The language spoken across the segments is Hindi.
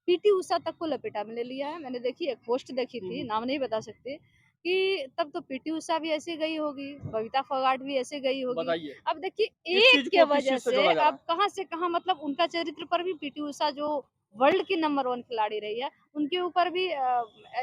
पीटी उषा तक को लपेटा में ले लिया है। मैंने देखी एक पोस्ट देखी हुँ, थी, हुँ। नाम नहीं बता सकते, कि तब तो पीटी उषा भी ऐसे गई होगी, बबीता फोगाट भी ऐसे गई होगी। बताइए, अब देखिए इस एक चीज़ के को किस वजह चीज़ से से जोड़ा जा रहा अब है? कहाँ से कहाँ मतलब उनका चरित्र पर भी पीटी उषा जो वर्ल्ड की नंबर 1 खिलाड़ी रही है, उनके ऊपर भी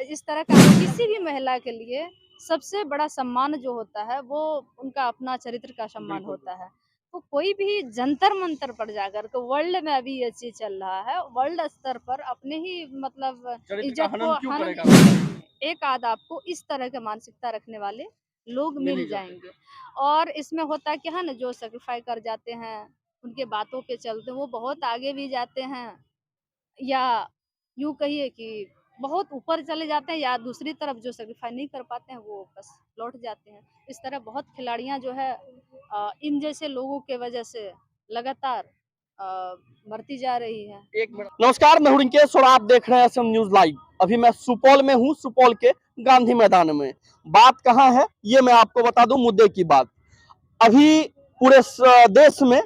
इस तरह का किसी भी महिला के लिए सबसे बड़ा सम्मान जो होता है, वो उनका अपना चरित्र का सम्मान बिल्कुल, होता बिल्कुल। है। तो कोई भी जंतर-मंतर पर जाकर के वर्ल्ड में अभी ये चीज़ चल रहा है, वर्ल्ड स्तर पर अपने ही मतलब चरित्र का इज़्ज़त को हनन क्यों हनन करेगा कोई? एक आध आपको इस तरह की मानसिकता रखने वाले लोग मिल मिल ही जाते हैं। जाएँगे। और इसमें होता क्या है ना, जो सैक्रिफ़ाई कर जाते हैं, उनके बातों के चलते वो बहुत आगे भी जाते हैं, या यूँ कहिए कि बहुत ऊपर चले जाते हैं, या दूसरी तरफ जो सैक्रिफ़ाई नहीं कर पाते हैं, वो बस लौट जाते हैं। इस तरह बहुत खिलाड़ियाँ जो है इन जैसे लोगों के वजह से लगातार अ, मरती जा रही हैं। एक मिनट नमस्कार, मैं हूं रिंकेश और आप देख रहे हैं एसएम न्यूज लाइव। अभी मैं सुपौल में हूं, सुपौल के गांधी मैदान में। बात कहां है ये मैं आपको बता दूं, मुद्दे की बात। अभी पूरे देश में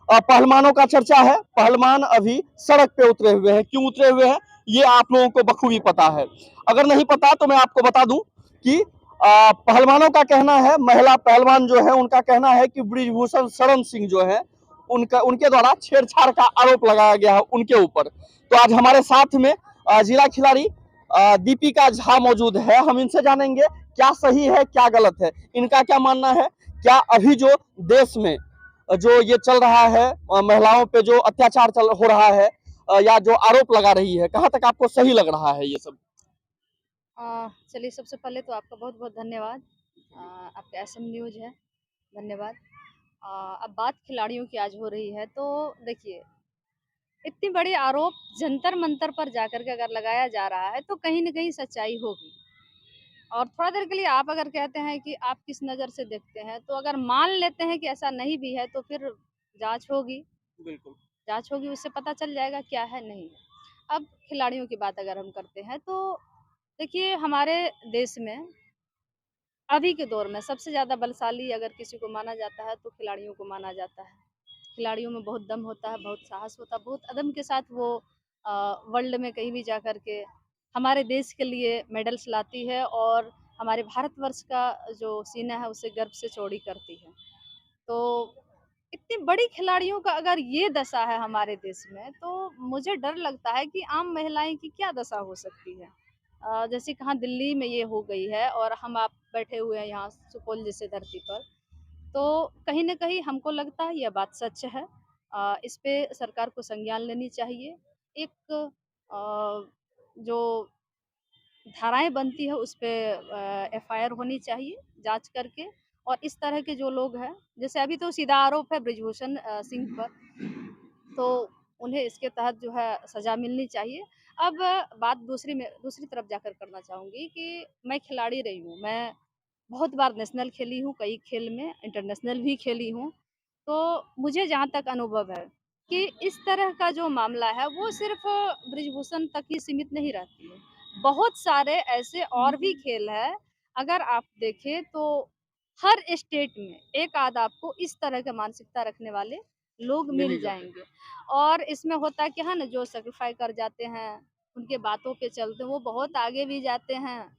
पहलवानों का चर्चा है। पहलवान अभी सड़क पे उतरे हुए हैं। क्यों उतरे हुए हैं ये आप लोगों को बखूबी पता है। अगर नहीं पता तो मैं आपको बता दूं कि पहलवानों का कहना है, महिला पहलवान जो है उनका कहना है कि ब्रिजभूषण शरण सिंह जो है उनका उनके द्वारा छेड़छाड़ का आरोप लगाया गया है उनके ऊपर। तो आज हमारे साथ में जिला खिलाड़ी दीपिका झा मौजूद है। हम इनसे जानेंगे क्या सही है क्या गलत है, इनका क्या मानना है। क्या अभी जो देश में जो ये चल रहा है, महिलाओं पे जो अत्याचार चल हो रहा है, या जो आरोप लगा रही है, कहाँ तक आपको सही लग रहा है ये सब? चलिए सबसे पहले तो आपका बहुत-बहुत धन्यवाद। आपका एसएम न्यूज़ है, धन्यवाद। अब बात खिलाड़ियों की आज हो रही है, तो देखिए इतनी बड़ी आरोप जंतर-मंतर पर जाकर के अगर लगाया जा रहा है, तो कहीं न कहीं सच्चाई होगी। और थोड़ा देर के लिए आप अगर कहते हैं कि आप किस नज़र से देखते हैं, तो अगर मान लेते हैं कि ऐसा नहीं भी है, तो फिर जाँच होगी। बिल्कुल। जाँच होगी, उससे पता चल जाएगा क्या है, नहीं है। अब खिलाड़ियों की बात अगर हम करते हैं, तो देखिए हमारे देश में अभी के दौर में सबसे ज़्यादा बलशाली अगर किसी को माना जाता है, तो खिलाड़ियों को माना जाता है। खिलाड़ियों में बहुत दम होता है, बहुत साहस होता है, बहुत अदम के साथ वो वर्ल्ड में कहीं भी जा कर के हमारे देश के लिए मेडल्स लाती है, और हमारे भारतवर्ष का जो सीना है, उसे गर्व से चौड़ी करती है। तो इतनी बड़ी खिलाड़ियों का अगर ये दशा है हमारे देश में, तो मुझे डर लगता है कि आम महिलाएँ की क्या दशा हो सकती है। जैसे कहाँ दिल्ली में ये हो गई है, और हम आप बैठे हुए हैं यहाँ सुपौल जैसे धरती पर। तो कहीं न कहीं हमको लगता है यह बात सच है। इस पे सरकार को संज्ञान लेनी चाहिए। एक जो धाराएँ बनती है उस पे एफआईआर होनी चाहिए, जाँच करके। और इस तरह के जो लोग हैं, जैसे अभी तो सीधा आरोप है ब्रिजभूषण सिंह पर, तो उन्हें इसके तहत जो है सज़ा मिलनी चाहिए। अब बात दूसरी तरफ जाकर करना चाहूँगी कि मैं खिलाड़ी रही हूँ, मैं बहुत बार नेशनल खेली हूँ, कई खेल में इंटरनेशनल भी खेली हूँ। तो मुझे जहाँ तक अनुभव है कि इस तरह का जो मामला है, वो सिर्फ़ ब्रिजभूषण तक ही सीमित नहीं रहती है। बहुत सारे ऐसे और भी खेल हैं, अगर आप देखें तो हर स्टेट में एक आध आपको इस तरह का मानसिकता रखने वाले लोग मिल ही मिल जाते हैं। जाएँगे। और इसमें होता क्या है ना, जो सैक्रिफ़ाई कर जाते हैं, उनके बातों के चलते वो बहुत आगे भी जाते हैं,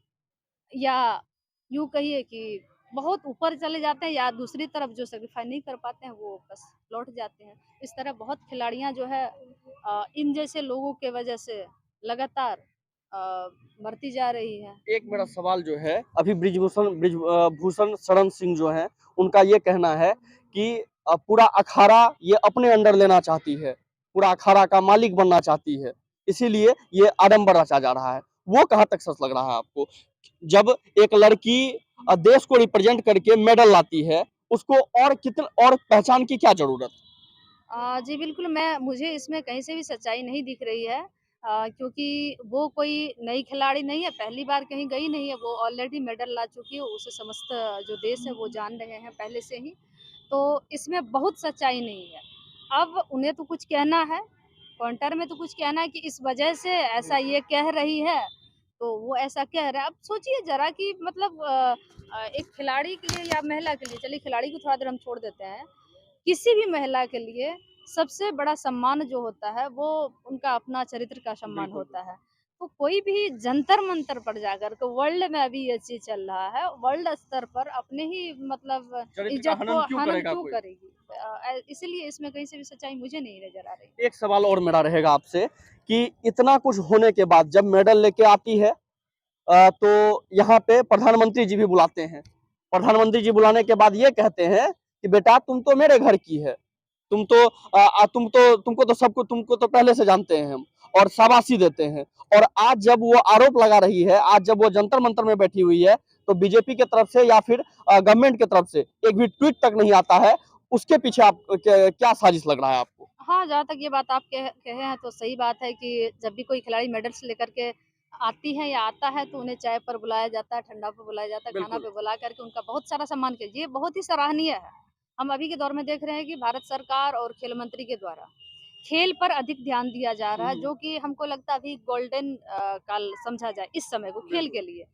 या यूँ कहिए कि बहुत ऊपर चले जाते हैं, या दूसरी तरफ जो सैक्रिफ़ाई नहीं कर पाते हैं, वो बस लौट जाते हैं। इस तरह बहुत खिलाड़ियाँ जो है इन जैसे लोगों के वजह से लगातार मरती जा रही हैं। एक मेरा सवाल जो है, अभी भूषण शरण सिंह जो है उनका ये कहना है कि पूरा अखाड़ा ये अपने अंडर लेना चाहती है, पूरा अखाड़ा का मालिक बनना चाहती है, इसीलिए ये आडंबर रचा जा रहा है। वो कहाँ तक सच लग रहा है आपको? जब एक लड़की देश को रिप्रेजेंट करके मेडल लाती है, उसको और कितना और पहचान की क्या जरूरत? जी बिल्कुल, मुझे इसमें कहीं से भी सच्चाई नहीं दिख रही है, क्योंकि वो कोई नई खिलाड़ी नहीं है, पहली बार कहीं गई नहीं है, वो ऑलरेडी मेडल ला चुकी है, उसे समस्त जो देश है वो जान रहे हैं पहले से ही, तो इसमें बहुत सच्चाई नहीं है। अब उन्हें तो कुछ कहना है, काउंटर में तो कुछ कहना है कि इस वजह से ऐसा ये कह रही है, तो वो ऐसा कह रहा है। अब सोचिए ज़रा कि मतलब एक खिलाड़ी के लिए या महिला के लिए, चलिए खिलाड़ी को थोड़ा देर हम छोड़ देते हैं, किसी भी महिला के लिए सबसे बड़ा सम्मान जो होता है वो उनका अपना चरित्र का सम्मान बिल्कुल, होता है। तो कोई भी जंतर-मंतर पर जाकर के वर्ल्ड में अभी ये चीज़ चल रहा है, वर्ल्ड स्तर पर अपने ही मतलब चरित्र का इज़्ज़त को हनन क्यों हनन करेगा क्यों कोई? करेगी? इसीलिए इसमें कहीं से भी सच्चाई मुझे नहीं नज़र आ रही। एक सवाल और मेरा रहेगा आपसे कि इतना कुछ होने के बाद जब मेडल लेके आती है तो यहाँ पे प्रधानमंत्री जी भी बुलाते हैं। प्रधानमंत्री जी बुलाने के बाद ये कहते हैं कि बेटा तुम तो मेरे घर की है। तुमको तो पहले से जानते हैं हम और शाबाशी देते हैं। और आज जब वो आरोप लगा रही है, आज जब वो जंतर मंतर में बैठी हुई है, तो बीजेपी की तरफ से या फिर गवर्नमेंट की तरफ से एक भी ट्वीट तक नहीं आता है। उसके पीछे आप क्या साजिश लग रहा है आपको? हाँ, जहाँ तक ये बात आप कहे हैं तो सही बात है कि जब भी कोई खिलाड़ी मेडल्स लेकर के आती है या आता है तो उन्हें चाय पर बुलाया जाता है, ठंडा पे बुलाया जाता है, खाना बिल्कुल। पे बुला करके उनका बहुत सारा सम्मान किया ये बहुत ही सराहनीय है। हम अभी के दौर में देख रहे हैं कि भारत सरकार और खेल मंत्री के द्वारा खेल पर अधिक ध्यान दिया जा रहा है, जो कि हमको लगता है अभी गोल्डन काल समझा जाए इस समय को खेल बिल्कुल। के लिए।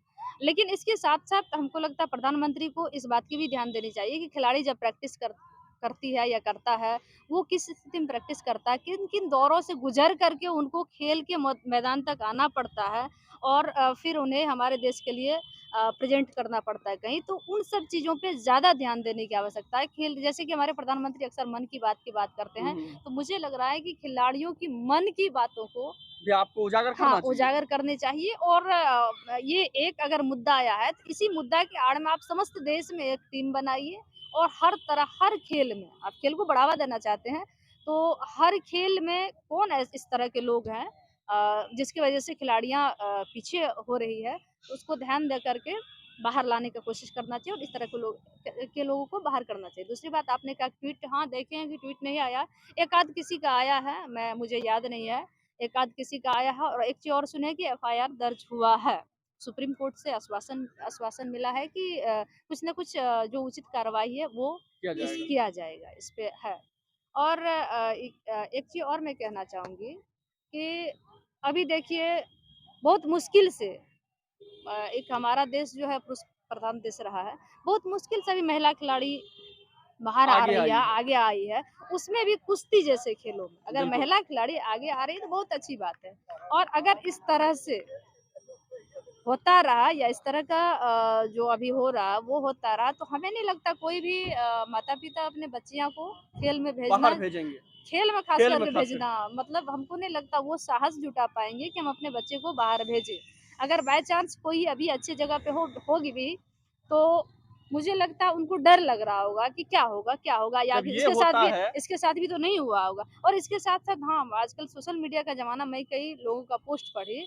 लेकिन इसके साथ-साथ हमको लगता है प्रधानमंत्री को इस बात की भी ध्यान देनी चाहिए कि खिलाड़ी जब प्रैक्टिस करती है या करता है, वो किस स्थिति में प्रैक्टिस करता है, किन-किन दौरों से गुज़र करके उनको खेल के मैदान तक आना पड़ता है और फिर उन्हें हमारे देश के लिए प्रेज़ेंट करना पड़ता है कहीं, तो उन सब चीज़ों पे ज़्यादा ध्यान देने की आवश्यकता है। खेल जैसे कि हमारे प्रधानमंत्री अक्सर मन की बात करते हैं, तो मुझे लग रहा है कि खिलाड़ियों की मन की बातों को भी आपको उजागर हाँ, करना चाहिए। उजागर करने चाहिए और ये एक अगर मुद्दा आया है, तो इसी मुद्दा की आड़ में आप समस्त देश में एक टीम बनाइए और हर तरह हर खेल में आप खेल को बढ़ावा देना चाहते हैं, तो हर खेल में कौन इस तरह के लोग हैं जिसकी वजह से खिलाड़ियाँ पीछे हो रही है, तो उसको ध्यान दे करके बाहर लाने की कोशिश करना चाहिए और इस तरह के लोगों को बाहर करना चाहिए। दूसरी बात आपने कहा ट्वीट हाँ, देखे हैं कि ट्वीट नहीं आया, एक आध किसी का आया है, मुझे याद नहीं है। एक आध किसी का आया है और एक चीज़ और सुने कि एफआईआर दर्ज हुआ है। सुप्रीम कोर्ट से आश्वासन आश्वासन मिला है कि कुछ न कुछ जो उचित कार्रवाई है वो किया जाएगा। किया जाएगा, इस पे है। और एक चीज़ और मैं कहना चाहूँगी कि अभी देखिए बहुत मुश्किल से एक हमारा देश जो है पुरुष प्रधान देश रहा है, बहुत मुश्किल से अभी महिला खिलाड़ी बाहर आ आगे रही है, आई है। आगे आई है, उसमें भी कुश्ती जैसे खेलों में, अगर बिल्कुल। महिला खिलाड़ी आगे आ रही है तो बहुत अच्छी बात है। और अगर इस तरह से होता रहा या इस तरह का जो अभी हो रहा वो होता रहा तो हमें नहीं लगता कोई भी माता-पिता अपने बच्चियों को खेल में बाहर भेजना भेजेंगे। खेल में खास खेल में करके खास भेजना करके। मतलब हमको नहीं लगता वो साहस जुटा पाएँगे कि हम अपने बच्चे को बाहर भेजें। अगर बाय चांस कोई अभी अच्छी जगह पे होगी भी, तो मुझे लगता है उनको डर लग रहा होगा कि क्या होगा या जब ये इसके साथ होता भी है इसके साथ भी तो नहीं हुआ होगा। और इसके साथ-साथ हाँ, आजकल सोशल मीडिया का ज़माना मैं कई लोगों का पोस्ट पढ़ी,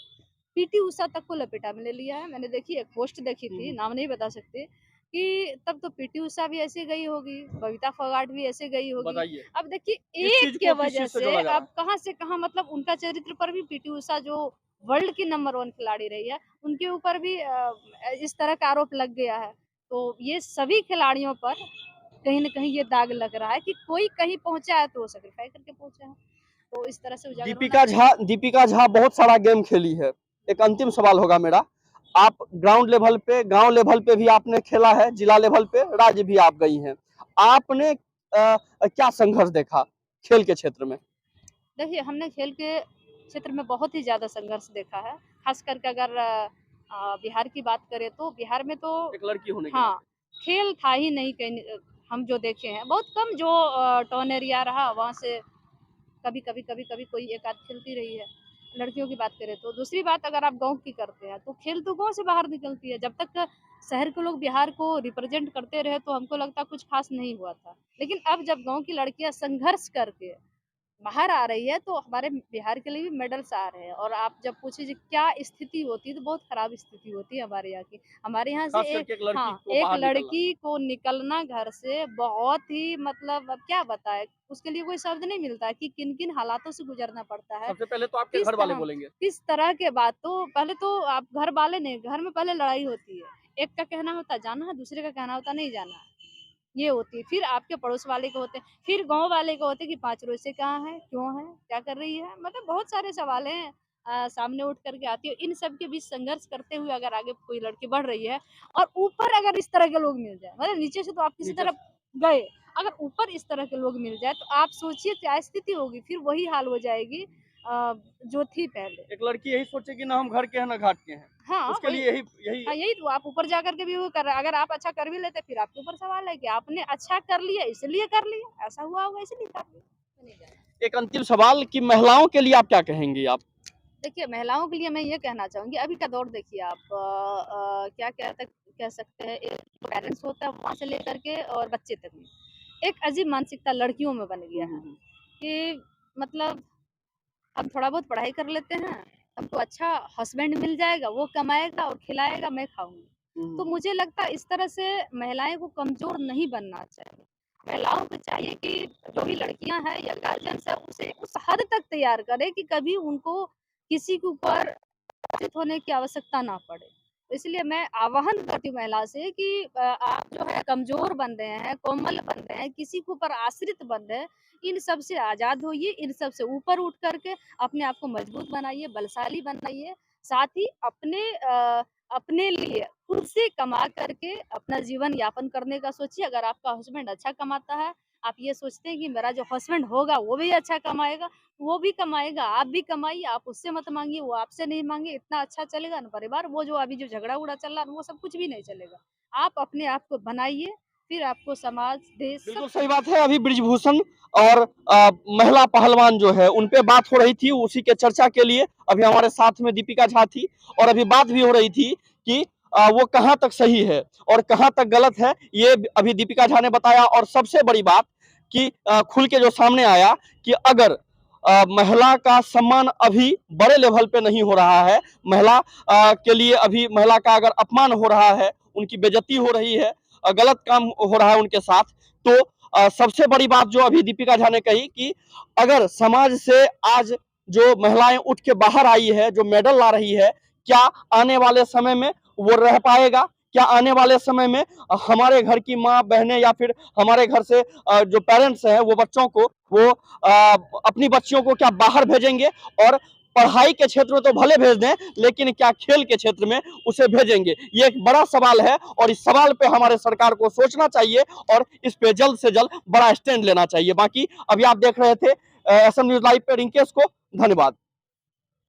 पीटी उषा तक को लपेटा में ले लिया है। मैंने देखी एक पोस्ट देखी हुँ, थी, हुँ। नाम नहीं बता सकते, कि तब तो पीटी उषा भी ऐसे गई होगी, बबीता फोगाट भी ऐसे गई होगी। बताइए, अब देखिए इस एक चीज़ के को किस वजह चीज़ से से जोड़ा जा रहा अब है? कहाँ से कहाँ मतलब उनका चरित्र पर भी पीटी उषा जो वर्ल्ड की नंबर 1 खिलाड़ी रही है, उनके ऊपर भी इस तरह का आरोप लग गया है। तो ये सभी खिलाड़ियों पर कहीं न कहीं ये दाग लग रहा है कि कोई कहीं पहुँचा है तो वो सैक्रिफाई करके पहुँचा है। तो इस तरह से उजागर होना चाहिए। दीपिका झा बहुत सारा गेम खेली है। एक अंतिम सवाल होगा मेरा। आप ग्राउंड लेवल पे, गाँव लेवल पे भी आपने खेला है, जिला लेवल पे, राज्य भी आप गई हैं। आपने क्या संघर्ष देखा खेल के क्षेत्र में? देखिए, हमने खेल के क्षेत्र में बहुत ही ज़्यादा संघर्ष देखा है। ख़ास करके अगर बिहार की बात करें तो बिहार में तो एक लड़की होने के हाँ, नाते। खेल था ही नहीं कहीं हम जो देखे हैं। बहुत कम जो टाउन एरिया रहा वहाँ से कभी-कभी कोई एक आध खेलती रही है। लड़कियों की बात करें तो। दूसरी बात अगर आप गाँव की करते हैं तो खेल तो गाँव से बाहर निकलती है। जब तक शहर के लोग बिहार को रिप्रेज़ेंट करते रहे तो हमको लगता कुछ ख़ास नहीं हुआ था। लेकिन अब जब गाँव की लड़कियाँ संघर्ष करके बाहर आ रही है, तो हमारे बिहार के लिए भी मेडल्स आ रहे हैं और आप जब पूछिए क्या स्थिति होती है, तो बहुत खराब स्थिति होती है हमारे यहाँ की। हमारे यहाँ से खास करके एक लड़की हाँ, को एक बाहर निकलना। लड़की को निकलना घर से बहुत ही मतलब अब क्या बताएँ, उसके लिए कोई शब्द नहीं मिलता है कि किन-किन हालातों से गुज़रना पड़ता है। सबसे पहले तो आपके किस घर वाले तरह बोलेंगे। किस तरह के बात तो पहले तो आप घर वाले नहीं, घर में पहले लड़ाई होती है। एक का कहना होता है जाना है, दूसरे का कहना होता है नहीं जाना है। ये होती है। फिर आपके पड़ोस वाले के होते हैं, फिर गाँव वाले के होते हैं कि 5 रोज़ से कहाँ है? क्यों है? क्या कर रही है? मतलब बहुत सारे सवालें सामने उठ कर के आती है। इन सब के बीच संघर्ष करते हुए अगर आगे कोई लड़की बढ़ रही है और ऊपर अगर इस तरह के लोग मिल जाएँ, मतलब नीचे से तो आप किसी नीचे तरह से गए, अगर ऊपर इस तरह के लोग मिल जाए तो आप सोचिए क्या स्थिति होगी, फिर वही हाल हो जाएगी जो थी पहले। एक लड़की यही सोचे कि ना हम घर के हैं ना घाट के हैं, हाँ, उसके वही लिए यही यही हाँ, यही तो आप ऊपर जाकर के भी वो कर रहे हैं। अगर आप अच्छा कर भी लेते फिर आपके ऊपर सवाल है कि आपने अच्छा कर लिया इसलिए कर लिया, ऐसा हुआ होगा इसलिए कर लिया। एक अंतिम सवाल कि महिलाओं के लिए आप क्या कहेंगी आप? देखिए, महिलाओं के लिए मैं ये कहना चाहूँगी, अभी का दौर देखिए आप क्या कह सकते हैं, एक पेरेंट्स होता है वहाँ से लेकर के और बच्चे तक में, एक अजीब मानसिकता लड़कियों में बन गया है कि मतलब हम थोड़ा बहुत पढ़ाई कर लेते हैं, हमको अच्छा हस्बैंड मिल जाएगा, वो कमाएगा और खिलाएगा, मैं खाऊँगी। तो मुझे लगता है इस तरह से महिलाएँ को कमज़ोर नहीं बनना चाहिए। महिलाओं को चाहिए कि जो भी लड़कियाँ हैं या गार्जियन्स हैं, उसे उस हद तक तैयार करें कि कभी उनको किसी के ऊपर आश्रित होने की आवश्यकता ना पड़े। तो इसलिए मैं आह्वान करती हूँ महिला से कि आप जो है कमज़ोर बन रहे हैं, कोमल बन रहे हैं, किसी के ऊपर आश्रित बन रहे हैं, इन सब से आज़ाद होइए, इन सब से ऊपर उठ कर के अपने आप को मजबूत बनाइए, बलशाली बनाइए। साथ ही अपने लिए खुद से कमा कर के अपना जीवन यापन करने का सोचिए। अगर आपका हस्बैंड अच्छा कमाता है, आप ये सोचते हैं कि मेरा जो हस्बैंड होगा वो भी अच्छा कमाएगा, वो भी कमाएगा, आप भी कमाइए, आप उससे मत माँगिए, वो आपसे नहीं माँगे, इतना अच्छा चलेगा ना परिवार। वो जो अभी जो झगड़ा-उगड़ा चल रहा है ना, वो सब कुछ भी नहीं चलेगा। आप अपने आप को बनाइए, फिर आपको समाज, देश सब बिल्कुल सही बात है। अभी ब्रिजभूषण और महिला पहलवान जो है उन पे बात हो रही थी, उसी के चर्चा के लिए अभी हमारे साथ में दीपिका झा थी और अभी बात भी हो रही थी कि वो कहाँ तक सही है और कहाँ तक गलत है, ये अभी दीपिका झा ने बताया। और सबसे बड़ी बात कि खुल के जो सामने आया कि अगर महिला का सम्मान अभी बड़े लेवल पे नहीं हो रहा है, महिला के लिए अभी महिला का अगर अपमान हो रहा है, उनकी बेइज्जती हो रही है, गलत काम हो रहा है उनके साथ, तो सबसे बड़ी बात जो अभी दीपिका झा ने कही कि अगर समाज से आज जो महिलाएं उठ के बाहर आई है, जो मेडल ला रही है, क्या आने वाले समय में वो रह पाएगा? क्या आने वाले समय में हमारे घर की माँ बहनें या फिर हमारे घर से जो पेरेंट्स हैं वो बच्चों को वो अपनी बच्चियों को क्या बाहर भेजेंगे? और पढ़ाई के क्षेत्र में तो भले भेज दें, लेकिन क्या खेल के क्षेत्र में उसे भेजेंगे? ये एक बड़ा सवाल है और इस सवाल पे हमारे सरकार को सोचना चाहिए और इस पे जल्द से जल्द बड़ा स्टैंड लेना चाहिए। बाकी अभी आप देख रहे थे एसएम न्यूज लाइव पे रिंकेश को। धन्यवाद।